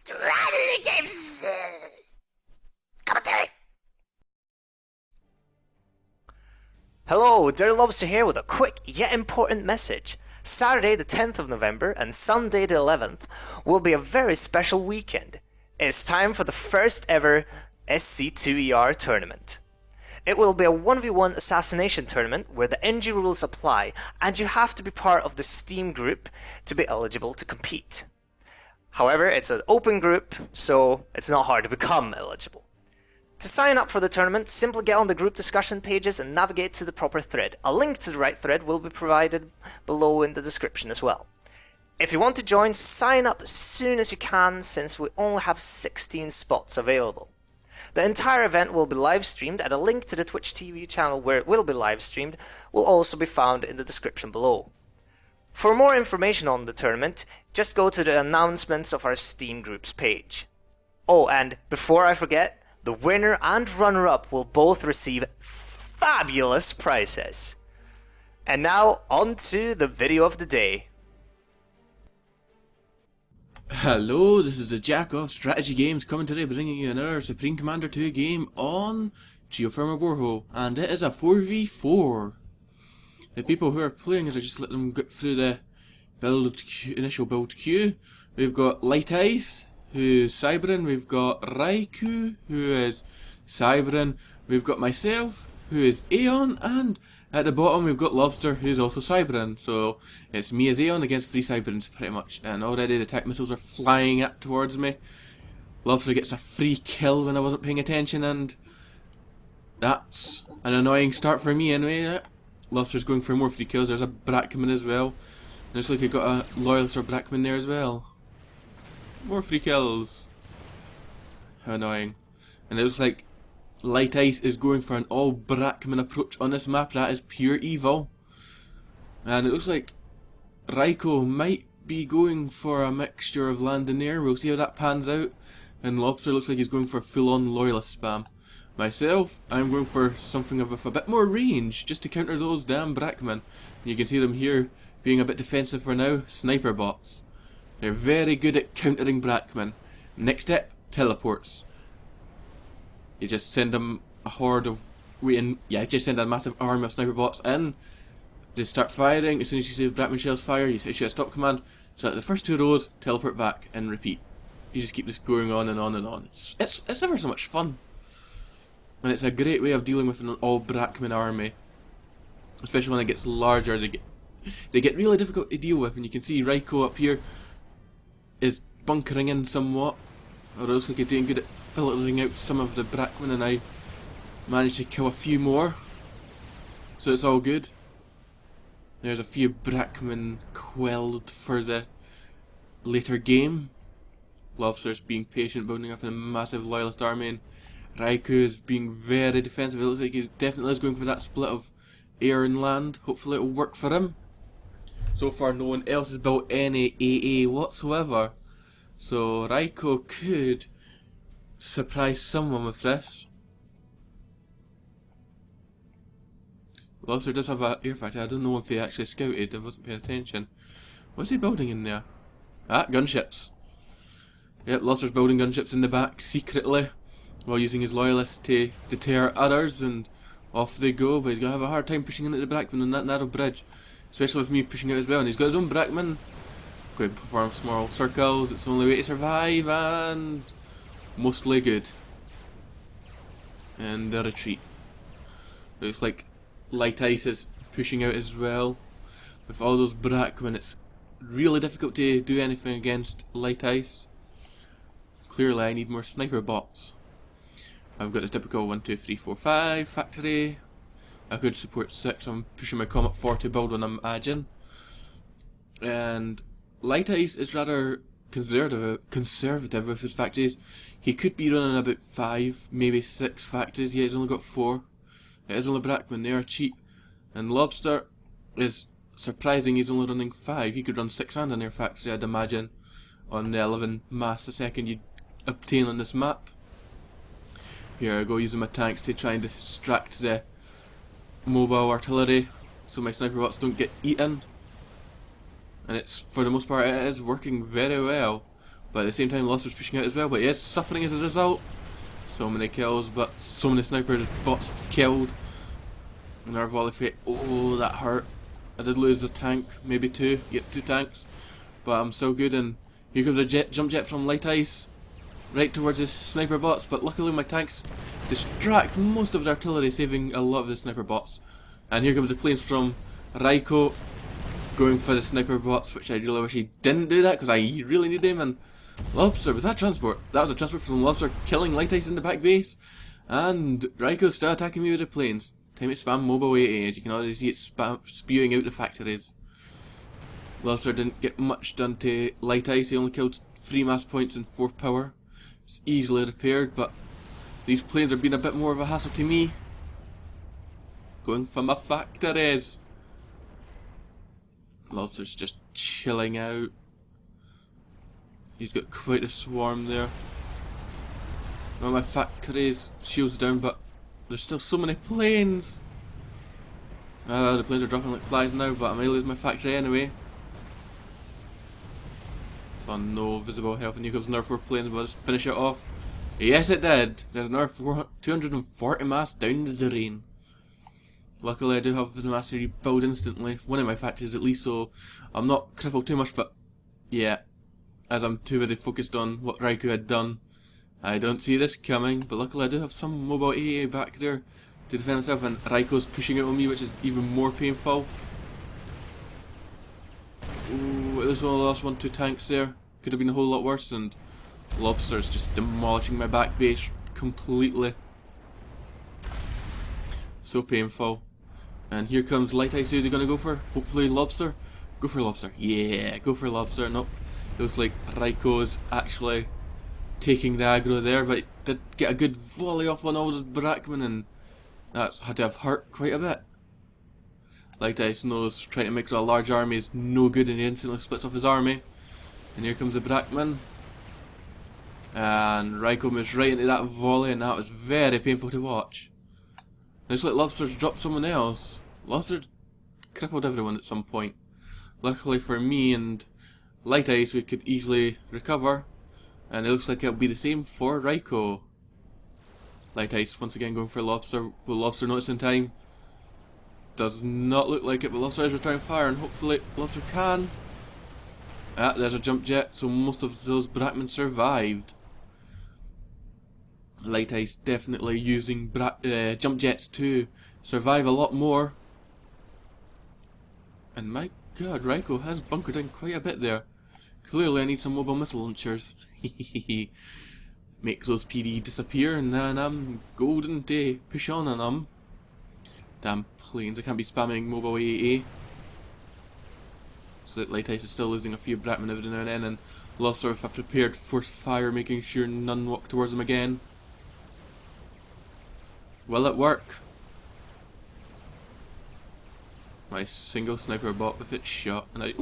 Strategy games commentary. Hello, Dirty Lobster here with a quick yet important message. Saturday the 10th of November and Sunday the 11th will be a very special weekend. It's time for the first ever SC2ER tournament. It will be a 1v1 assassination tournament where the NG rules apply and you have to be part of the Steam group to be eligible to compete. However, it's an open group, so it's not hard to become eligible. To sign up for the tournament, simply get on the group discussion pages and navigate to the proper thread. A link to the right thread will be provided below in the description as well. If you want to join, sign up as soon as you can since we only have 16 spots available. The entire event will be live streamed and a link to the Twitch TV channel where it will be live streamed will also be found in the description below. For more information on the tournament, just go to the announcements of our Steam groups page. Oh, and before I forget, the winner and runner-up will both receive fabulous prizes. And now, on to the video of the day. Hello, this is the Jack of Strategy Games coming today bringing you another Supreme Commander 2 game on geothermal borehole, and it is a 4v4. The people who are playing, as I just let them get through the initial build queue. We've got Light Ice, who's Cybran. We've got Raikou, who is Cybran. We've got myself, who is Aeon, and at the bottom we've got Lobster, who's also Cybran. So it's me as Aeon against 3 Cybrans pretty much. And already the attack missiles are flying up towards me. Lobster gets a free kill when I wasn't paying attention, and that's an annoying start for me anyway. Lobster's going for more free kills. There's a Brackman as well. Looks like we've got a Loyalist or Brackman there as well. More free kills. How annoying. And it looks like Light Ice is going for an all Brackman approach on this map. That is pure evil. And it looks like Raikou might be going for a mixture of land and air. We'll see how that pans out. And Lobster looks like he's going for full-on Loyalist spam. Myself, I'm going for something of a bit more range, just to counter those damn Brackmen. You can see them here being a bit defensive for now. Sniper bots. They're very good at countering Brackmen. Next step, teleports. You just send them a horde of... just send a massive army of sniper bots in. They start firing. As soon as you see the Brackman shells fire, you issue a stop command. So the first 2 rows, teleport back and repeat. You just keep this going on and on and on. It's ever so much fun. And it's a great way of dealing with an all Brackman army. Especially when it gets larger, they get really difficult to deal with. And you can see Raikou up here is bunkering in somewhat. Or it looks like he's doing good at filtering out some of the Brackman, and I managed to kill a few more. So it's all good. There's a few Brackman quelled for the later game. Lobster's being patient, building up a massive Loyalist army, and Raikou is being very defensive. It looks like he definitely is going for that split of air and land. Hopefully it will work for him. So far no one else has built any AA whatsoever. So Raikou could surprise someone with this. Lobster does have an air factory. I don't know if he actually scouted. I wasn't paying attention. What's he building in there? Ah, gunships. Yep, Lobster's building gunships in the back secretly, while using his Loyalists to deter others, and off they go. But he's going to have a hard time pushing into the Brackman on that narrow bridge, especially with me pushing out as well. And he's got his own Brackman. Going to perform small circles. It's the only way to survive, and mostly good. And the retreat. Looks like Light Ice is pushing out as well. With all those Brackman, it's really difficult to do anything against Light Ice. Clearly I need more sniper bots. I've got the typical 1, 2, 3, 4, 5 factory. I could support 6. I'm pushing my Comet 4 to build one, I imagine. And Light Ice is rather conservative with his factories. He could be running about 5, maybe 6 factories. Yeah, he's only got 4. It is only Brackman, they are cheap. And Lobster is surprising, he's only running 5. He could run 6 and an air factory, I'd imagine, on the 11 mass a second you'd obtain on this map. Here I go, using my tanks to try and distract the mobile artillery so my sniper bots don't get eaten. And it's, for the most part, it is working very well. But at the same time, Lobster's pushing out as well, but he is suffering as a result. So many kills, but so many sniper bots killed. Another volley fight. Oh, that hurt. I did lose a tank, maybe two. Get 2 tanks. But I'm still good, and here comes a jump jet from Light Ice. Right towards the sniper bots, but luckily my tanks distract most of the artillery, saving a lot of the sniper bots. And here comes the planes from Raiko, going for the sniper bots, which I really wish he didn't do that, because I really need him. And Lobster, was that transport? That was a transport from Lobster killing Light Ice in the back base. And Raiko's still attacking me with the planes. Time to spam mobile AA, as you can already see it spewing out the factories. Lobster didn't get much done to Light Ice, he only killed 3 mass points and 4 power. It's easily repaired, but these planes are being a bit more of a hassle to me. Going for my factories. Lobster's just chilling out. He's got quite a swarm there. Well, my factories, shields down, but there's still so many planes. The planes are dropping like flies now, but I may lose my factory anyway. So no visible help, and here comes another 4 planes, but let's finish it off. Yes, it did. There's another 240 mass down the drain. Luckily, I do have the mass to rebuild instantly. One of my factories at least, so I'm not crippled too much, but yeah. As I'm too busy focused on what Raikou had done, I don't see this coming, but luckily I do have some mobile AA back there to defend myself, and Raikou's pushing out on me, which is even more painful. Ooh, at least I only lost 1-2 tanks there. Could have been a whole lot worse, and Lobster's just demolishing my back base completely. So painful. And here comes Light Ice. Who's he gonna go for? Hopefully Lobster. Go for Lobster. Yeah, go for Lobster. Nope. It looks like Raiko's actually taking the aggro there, but did get a good volley off on all those Brackmen, and that had to have hurt quite a bit. Light Ice knows trying to mix a large army is no good, and he instantly splits off his army. And here comes the Brackman. And Raiko moves right into that volley, and that was very painful to watch. Looks like Lobster's dropped someone else. Lobster crippled everyone at some point. Luckily for me and Light Ice, we could easily recover. And it looks like it'll be the same for Raiko. Light Ice once again going for Lobster. Will Lobster notice in time? Does not look like it, but Lobster is returning fire, and hopefully Lobster can. Ah, there's a jump jet, so most of those Brackmen survived. Light Ice definitely using jump jets to survive a lot more. And my god, Raiko has bunkered in quite a bit there. Clearly I need some mobile missile launchers. Make those PD disappear, and then I'm golden to push on them. Damn planes, I can't be spamming mobile AAA. So that Light Ice is still losing a few Brackmen every now and then, and Lobster with a prepared force fire, making sure none walk towards him again. Will it work? My single sniper bot with its shot, and I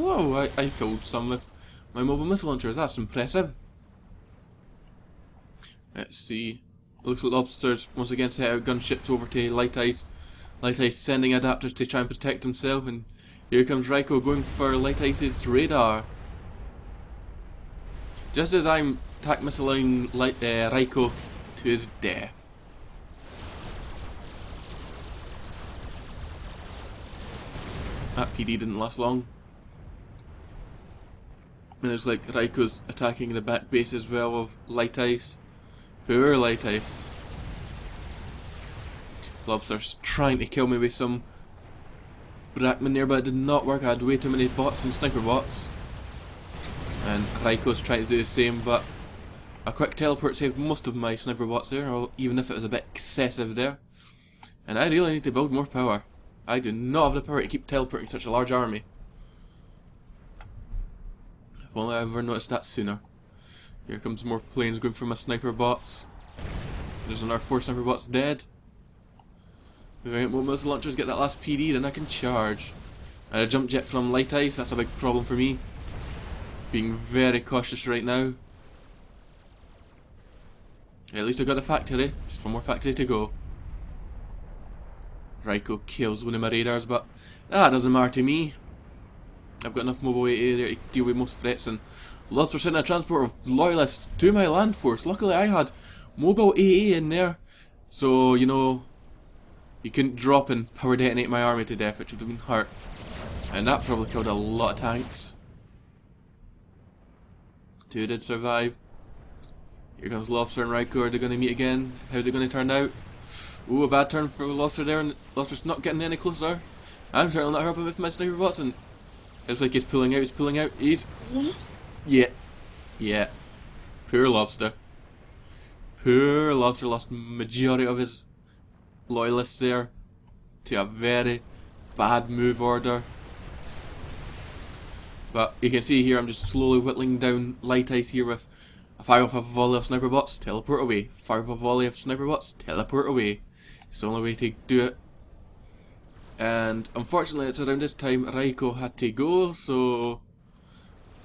killed some with my mobile missile launchers. That's impressive. Let's see. Looks like Lobster's once again set out gunships over to Light Ice. Light Ice sending adapters to try and protect himself, and here comes Raiko going for Light Ice's radar. Just as I'm attack missiling Raiko to his death. That PD didn't last long. And it's like Raiko's attacking the back base as well of Light Ice. Poor Light Ice. Lobster's trying to kill me with some Brackman there, but it did not work. I had way too many bots and sniper bots. And Raiko's trying to do the same, but a quick teleport saved most of my sniper bots there, or even if it was a bit excessive there. And I really need to build more power. I do not have the power to keep teleporting such a large army. If only I ever noticed that sooner. Here comes more planes going for my sniper bots. There's another 4 sniper bots dead. If I get more missile launchers, get that last PD, then I can charge. And a jump jet from Light Ice, that's a big problem for me. Being very cautious right now. At least I got the factory, just one more factory to go. Raiko kills one of my radars, but that doesn't matter to me. I've got enough mobile AA there to deal with most threats, and Lobster sent a transport of loyalists to my land force. Luckily I had mobile AA in there, so you know, he couldn't drop and power detonate my army to death, which would have been hurt. And that probably killed a lot of tanks. 2 did survive. Here comes Lobster and Raiko. Are they going to meet again? How's it going to turn out? Ooh, a bad turn for Lobster there, and Lobster's not getting any closer. I'm certainly not helping with my sniper bots, and it's like he's pulling out, Yeah. Yeah. Poor Lobster. Poor Lobster lost majority of his loyalists there to a very bad move order. But you can see here I'm just slowly whittling down light ice here with a fire off a volley of sniper bots, teleport away. Fire off a volley of sniper bots, teleport away. It's the only way to do it. And unfortunately it's around this time Raiko had to go, so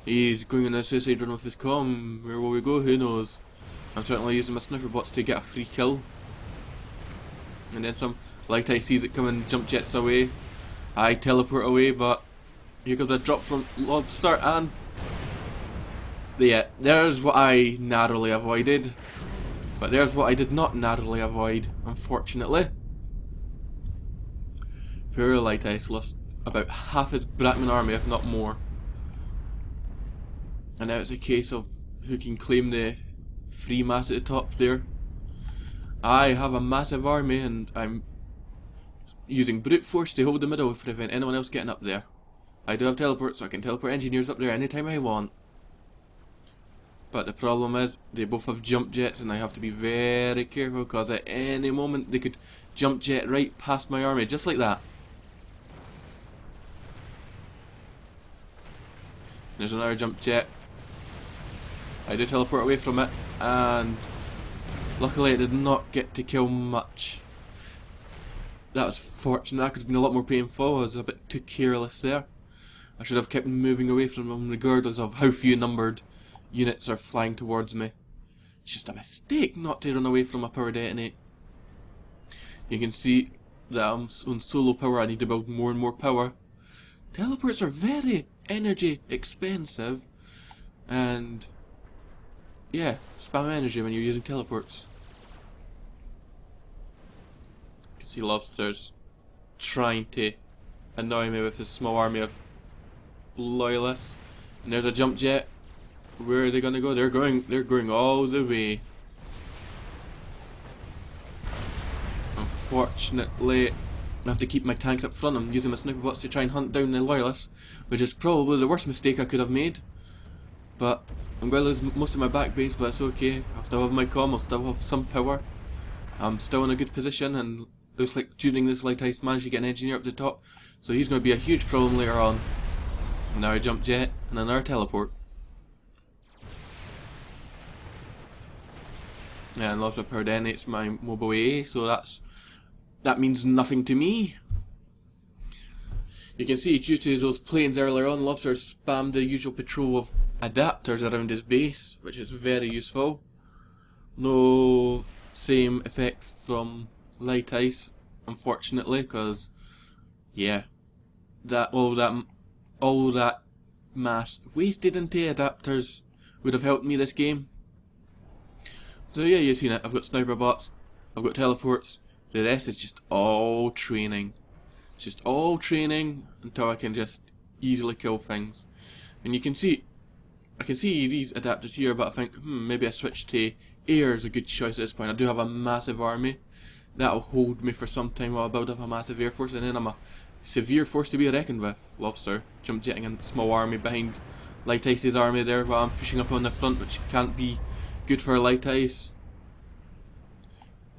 he's going on a suicide run with his comm. Where will we go? Who knows? I'm certainly using my sniper bots to get a free kill. And then some. Light ice sees it coming, jump jets away. I teleport away, but here comes a drop from Lobster, and yeah, there's what I narrowly avoided. But there's what I did not narrowly avoid, unfortunately. Poor Light Ice lost about half his Bratman army, if not more. And now it's a case of who can claim the free mass at the top there. I have a massive army, and I'm using brute force to hold the middle to prevent anyone else getting up there. I do have teleport, so I can teleport engineers up there anytime I want. But the problem is, they both have jump jets, and I have to be very careful, because at any moment they could jump jet right past my army, just like that. There's another jump jet. I do teleport away from it, and luckily it did not get to kill much. That was fortunate. That could have been a lot more painful. I was a bit too careless there. I should have kept moving away from them regardless of how few numbered units are flying towards me. It's just a mistake not to run away from a power detonate. You can see that I'm on solo power. I need to build more and more power. Teleports are very energy expensive, and yeah, spam energy when you're using teleports. You can see Lobster's trying to annoy me with his small army of loyalists. And there's a jump jet. Where are they gonna go? They're going all the way. Unfortunately, I have to keep my tanks up front. I'm using my sniper bots to try and hunt down the loyalists, which is probably the worst mistake I could have made. But I'm going to lose most of my back base, but it's okay. I'll still have my comm, I'll still have some power. I'm still in a good position, and looks like during this light ice managed to get an engineer up the top, so he's going to be a huge problem later on. Another jump jet, and another teleport. Yeah, and lots of power detonates my mobile AA, so that means nothing to me. You can see due to those planes earlier on, Lobster spammed the usual patrol of adapters around his base, which is very useful. No same effect from light ice, unfortunately, because yeah, all that mass wasted into adapters would have helped me this game. So yeah, you've seen it. I've got sniper bots, I've got teleports. The rest is just all training. It's just all training until I can just easily kill things. And you can see, I can see these adapters here, but I think, maybe I switch to air is a good choice at this point. I do have a massive army. That'll hold me for some time while I build up a massive air force, and then I'm a severe force to be reckoned with. Lobster jump jetting a small army behind Light Ice's army there while I'm pushing up on the front, which can't be good for Light Ice.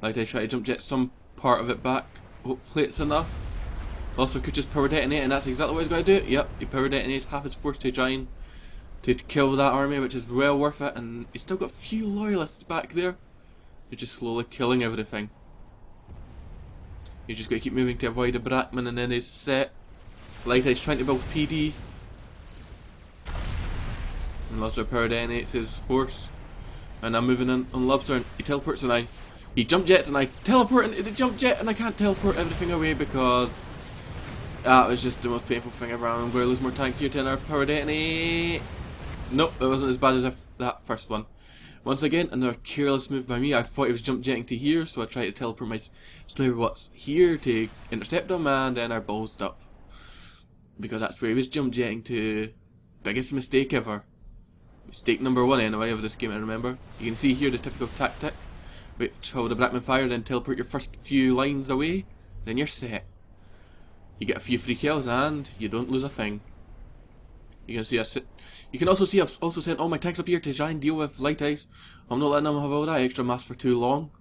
Light Ice try to jump jet some part of it back. Hopefully it's enough. Lobster could just power detonate, and that's exactly what he's going to do. Yep, he power detonates half his force to try and to kill that army, which is well worth it, and he's still got a few loyalists back there. They're just slowly killing everything. You just got to keep moving to avoid a Bratman, and then he's set. Light Ice trying to build PD. And Lobster power detonates his force. And I'm moving in on Lobster, and he teleports, and he jump jets, and I teleport into the jump jet, and I can't teleport everything away because that was just the most painful thing ever. I'm going to lose more tanks here to another power detonate. Nope, it wasn't as bad as that first one. Once again, another careless move by me. I thought he was jump jetting to here, so I tried to teleport my sniper bots here to intercept him, and then I ballsed up. Because that's where he was jump jetting to. Biggest mistake ever. Mistake number 1 anyway of this game, I remember. You can see here the typical tactic. Wait till the Blackman fire, then teleport your first few lines away, then you're set. You get a few free kills and you don't lose a thing. You can see you can also see I've also sent all my tanks up here to try and deal with light ice. I'm not letting them have all that extra mass for too long.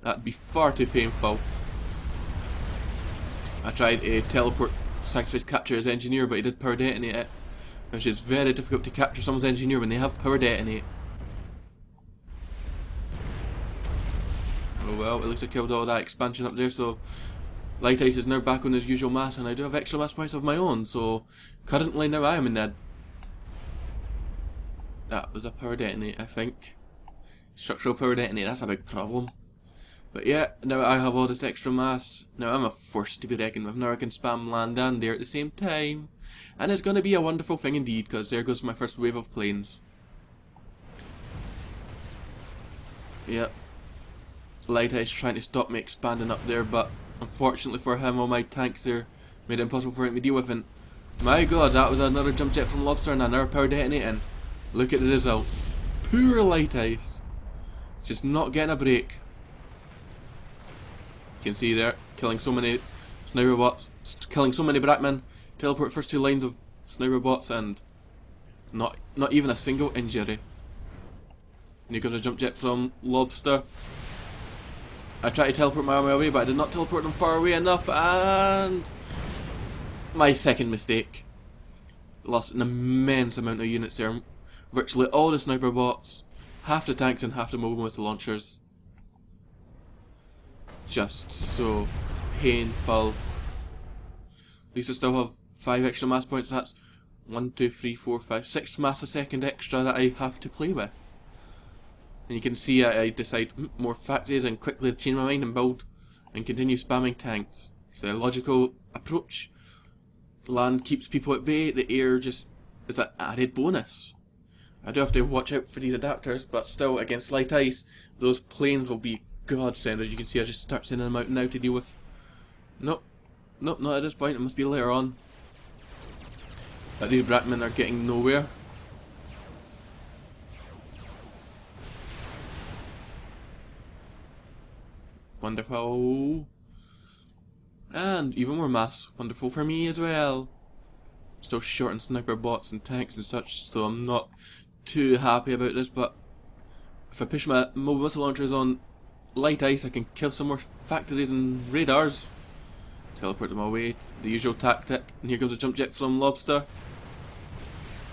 That'd be far too painful. I tried to teleport sacrifice capture his engineer, but he did power detonate it, which is very difficult to capture someone's engineer when they have power detonate. Oh well, at least I killed all that expansion up there, so light ice is now back on his usual mass, and I do have extra mass points of my own, so currently now I am in that. That was a power detonate, I think. Structural power detonate, that's a big problem. But yeah, now I have all this extra mass. Now I'm a force to be reckoned with. Now I can spam land and air at the same time. And it's going to be a wonderful thing indeed, because there goes my first wave of planes. Yep. Light ice trying to stop me expanding up there, but unfortunately for him, all my tanks there made it impossible for him to deal with it. My god, that was another jump jet from Lobster and another power detonating. Look at the results. Poor light ice. Just not getting a break. You can see there, killing so many sniper bots, killing so many Brackmen, teleport first 2 lines of sniper bots and not even a single injury. And you got a jump jet from Lobster. I tried to teleport my army away, but I did not teleport them far away enough, and my second mistake. Lost an immense amount of units there. Virtually all the sniper bots, half the tanks and half the mobile missile launchers. Just so painful. At least I still have 5 extra mass points. That's 1, 2, 3, 4, 5, 6 mass a second extra that I have to play with. And you can see I decide more factories and quickly change my mind and build and continue spamming tanks. It's a logical approach. Land keeps people at bay, the air just is an added bonus. I do have to watch out for these adapters, but still against light ice, those planes will be godsend. As you can see, I just start sending them out now to deal with. Nope, not at this point, it must be later on. But these Brackmen are getting nowhere. Wonderful. And even more mass. Wonderful for me as well. Still short on sniper bots and tanks and such, so I'm not too happy about this, but if I push my mobile missile launchers on light ice, I can kill some more factories and radars. Teleport them away, the usual tactic. And here comes a jump jet from Lobster.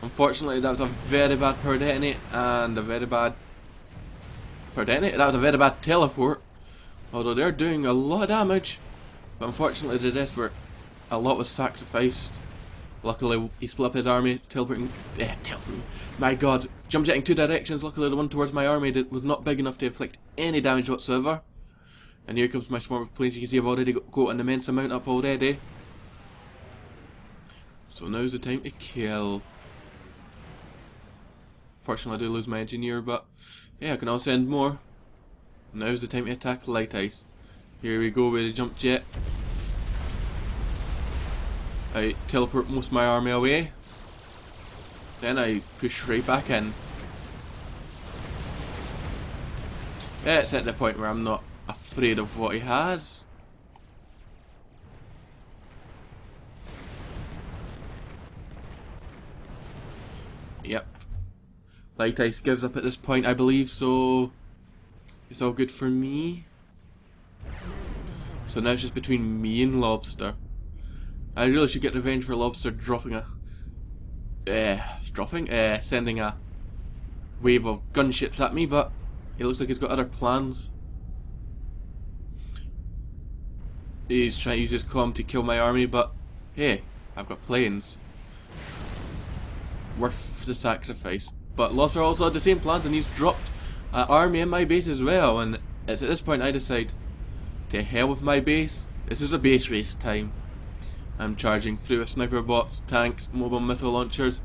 Unfortunately, that was a very bad power detonate and a very bad power detonate. That was a very bad teleport. Although they're doing a lot of damage, but unfortunately the rest were a lot was sacrificed. Luckily he split up his army, teleporting. My god, jump jetting 2 directions. Luckily the one towards my army was not big enough to inflict any damage whatsoever. And here comes my swarm of planes. You can see I've already got an immense amount up already. So now's the time to kill. Fortunately I do lose my engineer, but yeah, I can also send more. Now's the time to attack light ice. Here we go with the jump jet. I teleport most of my army away. Then I push right back in. Yeah, it's at the point where I'm not afraid of what he has. Yep. Light ice gives up at this point, I believe, so it's all good for me. So now it's just between me and Lobster. I really should get revenge for Lobster dropping sending a wave of gunships at me, but it looks like he's got other plans. He's trying to use his comm to kill my army, but hey, I've got planes. Worth the sacrifice. But Lobster also had the same plans, and he's dropped an army in my base as well, and it's at this point I decide, to hell with my base, this is a base race time. I'm charging through with sniper bots, tanks, mobile missile launchers.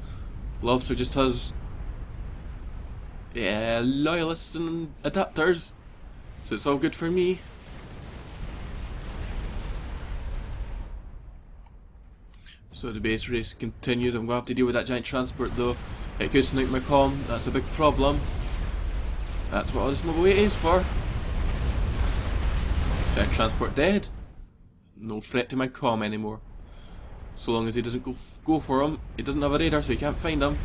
Lobster just has loyalists and adapters. So it's all good for me. So the base race continues. I'm going to have to deal with that giant transport though. It could snipe my comm, that's a big problem. That's what all this mobile 8 is for. Giant transport dead. No threat to my comm anymore. So long as he doesn't go for him. He doesn't have a radar so he can't find him.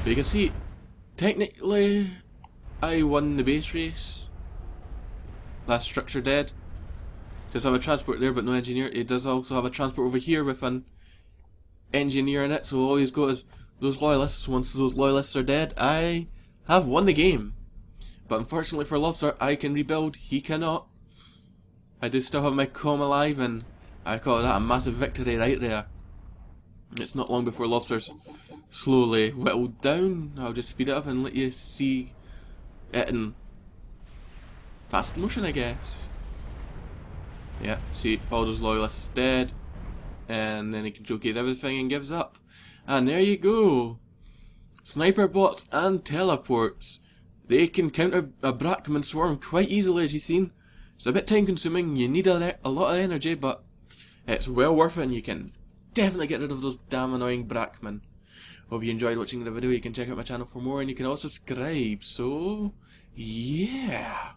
But you can see, technically, I won the base race. Last structure dead. Does have a transport there but no engineer. It does also have a transport over here with an engineer in it. So all he's got is those loyalists. Once those loyalists are dead, I have won the game. But unfortunately for Lobster, I can rebuild. He cannot. I do still have my comm alive, and I call that a massive victory right there. It's not long before Lobster's slowly whittled down. I'll just speed it up and let you see it in fast motion, I guess. Yeah, see, all those loyalists dead. And then he can showcase everything and gives up. And there you go. Sniper bots and teleports. They can counter a Brackman swarm quite easily, as you've seen. It's a bit time consuming, you need a lot of energy, but it's well worth it, and you can definitely get rid of those damn annoying Brackman. Hope you enjoyed watching the video. You can check out my channel for more, and you can also subscribe. So, yeah.